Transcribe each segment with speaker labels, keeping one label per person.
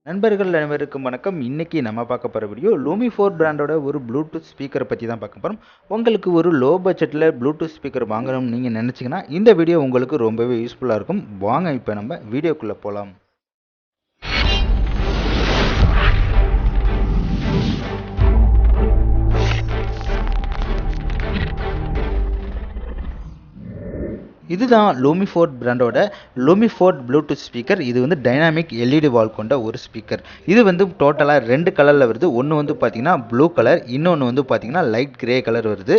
Speaker 1: நண்பர்கள் அனைவருக்கும் வணக்கம். இன்னைக்கு நம்ம பார்க்க போகிற வீடியோ லூமிஃபோர்ட் பிராண்டோட ஒரு ப்ளூடூத் ஸ்பீக்கரை பற்றி தான் பார்க்க போகிறோம். உங்களுக்கு ஒரு லோ பட்ஜெட்டில் ப்ளூடூத் ஸ்பீக்கர் வாங்கணும்னு நீங்கள் நினச்சிங்கன்னா இந்த வீடியோ உங்களுக்கு ரொம்பவே யூஸ்ஃபுல்லாக இருக்கும். வாங்க இப்போ நம்ம வீடியோக்குள்ளே போகலாம். இதுதான் லூமிஃபோர்ட் பிராண்டோட லூமிஃபோர்ட் ப்ளூடூத் ஸ்பீக்கர். இது வந்து டைனாமிக் எல்இடி வால் கொண்ட ஒரு ஸ்பீக்கர். இது வந்து டோட்டலாக 2 கலரில் வருது. ஒன்று வந்து பார்த்தீங்கன்னா ப்ளூ கலர், இன்னொன்று வந்து பார்த்தீங்கன்னா லைட் கிரே கலர் வருது.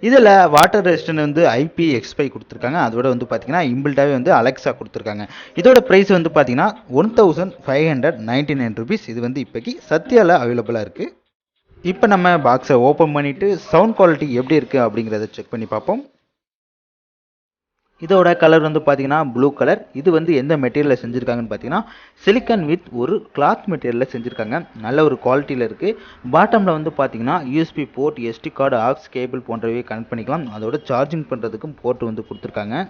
Speaker 1: இதில் வாட்டர் ரெசிஸ்டன்ட் வந்து IP65 கொடுத்துருக்காங்க. அதோட வந்து பார்த்தீங்கன்னா இம்பிள்டாகவே வந்து அலெக்ஸா கொடுத்துருக்காங்க. இதோட ப்ரைஸ் வந்து பார்த்தீங்கன்னா 1599 rupees. இது வந்து இப்போக்கி சத்யாவில் அவைலபிளாக இருக்குது. இப்போ நம்ம பாக்ஸை ஓப்பன் பண்ணிவிட்டு சவுண்ட் குவாலிட்டி எப்படி இருக்குது அப்படிங்கிறத செக் பண்ணி பார்ப்போம். இதோட கலர் வந்து பார்த்தீங்கன்னா ப்ளூ கலர். இது வந்து எந்த மெட்டீரியலில் செஞ்சுருக்காங்கன்னு பார்த்தீங்கன்னா சிலிக்கான் வித் ஒரு கிளாத் மெட்டீரியலில் செஞ்சுருக்காங்க. நல்ல ஒரு குவாலிட்டியில் இருக்குது. பாட்டமில் வந்து பார்த்தீங்கன்னா USB port, SD card, aux cable போன்றவை கனெக்ட் பண்ணிக்கலாம். அதோட சார்ஜிங் பண்ணுறதுக்கும் போர்ட் வந்து கொடுத்துருக்காங்க.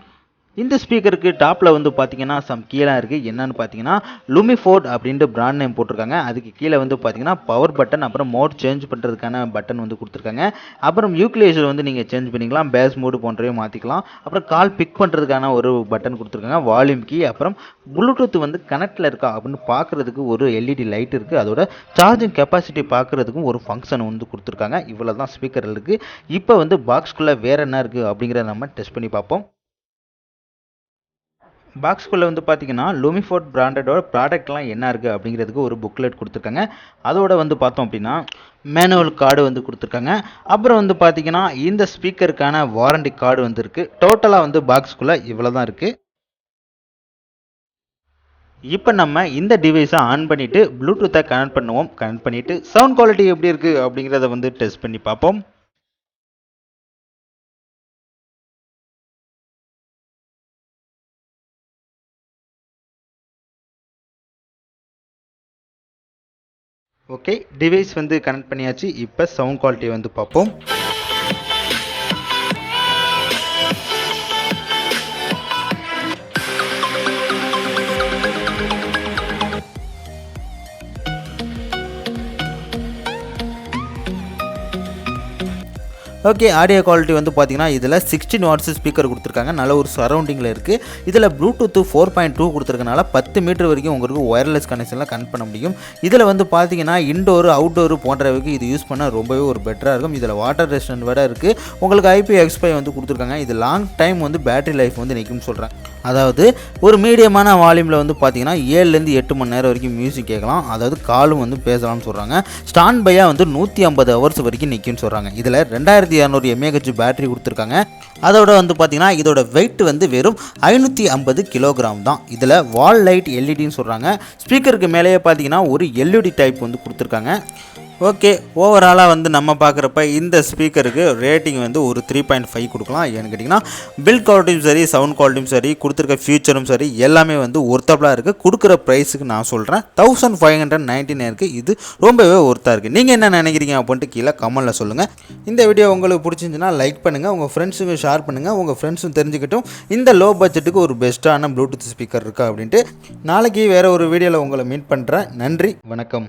Speaker 1: இந்த ஸ்பீக்கருக்கு டாப்பில் வந்து பார்த்தீங்கன்னா கீழே இருக்குது. என்னன்னு பார்த்தீங்கன்னா லூமிஃபோர்ட் அப்படின்ட்டு பிராண்ட் நேம் போட்டிருக்காங்க. அதுக்கு கீழே வந்து பார்த்தீங்கன்னா பவர் பட்டன், அப்புறம் மோட் சேஞ்ச் பண்ணுறதுக்கான பட்டன் வந்து கொடுத்துருக்காங்க. அப்புறம் யூக்லேஷர் வந்து நீங்கள் சேஞ்ச் பண்ணிக்கலாம். பேஸ் மோடு போன்றவே மாற்றிக்கலாம். அப்புறம் கால் பிக் பண்ணுறதுக்கான ஒரு பட்டன் கொடுத்துருக்காங்க. வால்யூம் கீ, அப்புறம் ப்ளூடூத் வந்து கனெக்டில் இருக்கா அப்படின்னு பார்க்குறதுக்கு ஒரு LED லைட் இருக்குது. அதோட சார்ஜிங் கெப்பாசிட்டி பார்க்குறதுக்கும் ஒரு ஃபங்க்ஷன் வந்து கொடுத்துருக்காங்க. இவ்வளோ தான் ஸ்பீக்கர் இருக்குது. இப்போ வந்து பாக்ஸ்குள்ளே வேறு என்ன இருக்குது அப்படிங்கிறத நம்ம டெஸ்ட் பண்ணி பார்ப்போம். பாக்ஸ்குள்ளே வந்து பார்த்தீங்கன்னா லூமிஃபோர்ட் பிராண்டடோட ப்ராடக்ட்லாம் என்ன இருக்குது அப்படிங்கிறதுக்கு ஒரு புக்லெட் கொடுத்துருக்காங்க. அதோட வந்து பார்த்தோம் அப்படின்னா மேனுவல் கார்டு வந்து கொடுத்துருக்காங்க. அப்புறம் வந்து பார்த்தீங்கன்னா இந்த ஸ்பீக்கருக்கான வாரண்டி கார்டு வந்து இருக்குது. டோட்டலாக வந்து பாக்ஸ்குள்ளே இவ்வளோ தான் இருக்குது. இப்போ நம்ம இந்த டிவைஸை ஆன் பண்ணிவிட்டு ப்ளூடூத்தை கனெக்ட் பண்ணுவோம். கனெக்ட் பண்ணிவிட்டு சவுண்ட் குவாலிட்டி எப்படி இருக்குது அப்படிங்கிறத வந்து டெஸ்ட் பண்ணி பார்ப்போம். ஓகே, டிவைஸ் வந்து கனெக்ட் பண்ணியாச்சு. இப்போ சவுண்ட் குவாலிட்டி வந்து பார்ப்போம். ஓகே, ஆடியோ குவாலிட்டி வந்து பார்த்தீங்கன்னா இதில் 16 வாட்ஸ் ஸ்பீக்கர் கொடுத்துருக்காங்க. நல்ல ஒரு சரௌண்டிங்கில் இருக்குது. இதில் ப்ளூடூத் 4.2 கொடுத்துருக்கனால 10 மீட்டர் வரைக்கும் உங்களுக்கு ஒயர்லெஸ் கனெக்ஷனில் கனெக்ட் பண்ண முடியும். இதில் வந்து பார்த்தீங்கன்னா இன்டோர் அவுட்டோர் போன்றவைக்கு இது யூஸ் பண்ண ரொம்பவே ஒரு பெட்டராக இருக்கும். இதில் வாட்டர் ரெசிஸ்டன்ட் வேறு இருக்குது. உங்களுக்கு IP65 வந்து கொடுத்துருக்காங்க. இது லாங் டைம் வந்து பேட்டரி லைஃப் வந்து நிற்கும்னு சொல்கிறேன். அதாவது ஒரு மீடியமான வால்யூமில் வந்து பார்த்தீங்கன்னா 7லேருந்து 8 மணி நேரம் வரைக்கும் மியூசிக் கேட்கலாம். அதாவது காலும் வந்து பேசலாம்னு சொல்கிறாங்க. ஸ்டாண்ட் பையாக வந்து 150 ஹவர்ஸ் வரைக்கும் நிற்கும்னு சொல்கிறாங்க. இதில் 2200 mAh பேட்டரி கொடுத்துருக்காங்க. அதோட வந்து பார்த்தீங்கன்னா இதோட வெயிட் வந்து வெறும் 550 கிலோகிராம் தான். இதில் வால் லைட் LEDன்னு சொல்கிறாங்க. ஸ்பீக்கருக்கு மேலேயே பார்த்தீங்கன்னா ஒரு LED டைப் வந்து கொடுத்துருக்காங்க. ஓகே, ஓவராலாக வந்து நம்ம பார்க்குறப்ப இந்த ஸ்பீக்கருக்கு ரேட்டிங் வந்து ஒரு 3.5 கொடுக்கலாம். ஏன்னு கேட்டிங்கன்னா பில்ட் குவாலிட்டியும் சரி, சவுண்ட் குவாலிட்டியும் சரி, கொடுத்துருக்க ஃபியூச்சரும் சரி, எல்லாமே வந்து ஒர்த்தபிளாக இருக்குது. கொடுக்குற ப்ரைஸுக்கு நான் சொல்கிறேன் 1599 இது ரொம்பவே ஒர்த்தாக இருக்குது. நீங்கள் என்ன நினைக்கிறீங்க அப்படின்ட்டு கீழே கமெண்ட்டில் சொல்லுங்கள். இந்த வீடியோ உங்களுக்கு பிடிச்சிருந்துச்சுன்னா லைக் பண்ணுங்கள், உங்கள் ஃப்ரெண்ட்ஸுக்கும் ஷேர் பண்ணுங்கள். உங்கள் ஃப்ரெண்ட்ஸும் தெரிஞ்சுக்கிட்டும் இந்த லோ பட்ஜெட்டுக்கு ஒரு பெஸ்ட்டான ப்ளூடூத் ஸ்பீக்கர் இருக்கா அப்படின்ட்டு. நாளைக்கு வேறு ஒரு வீடியோவில் உங்களை மீட் பண்ணுறேன். நன்றி, வணக்கம்.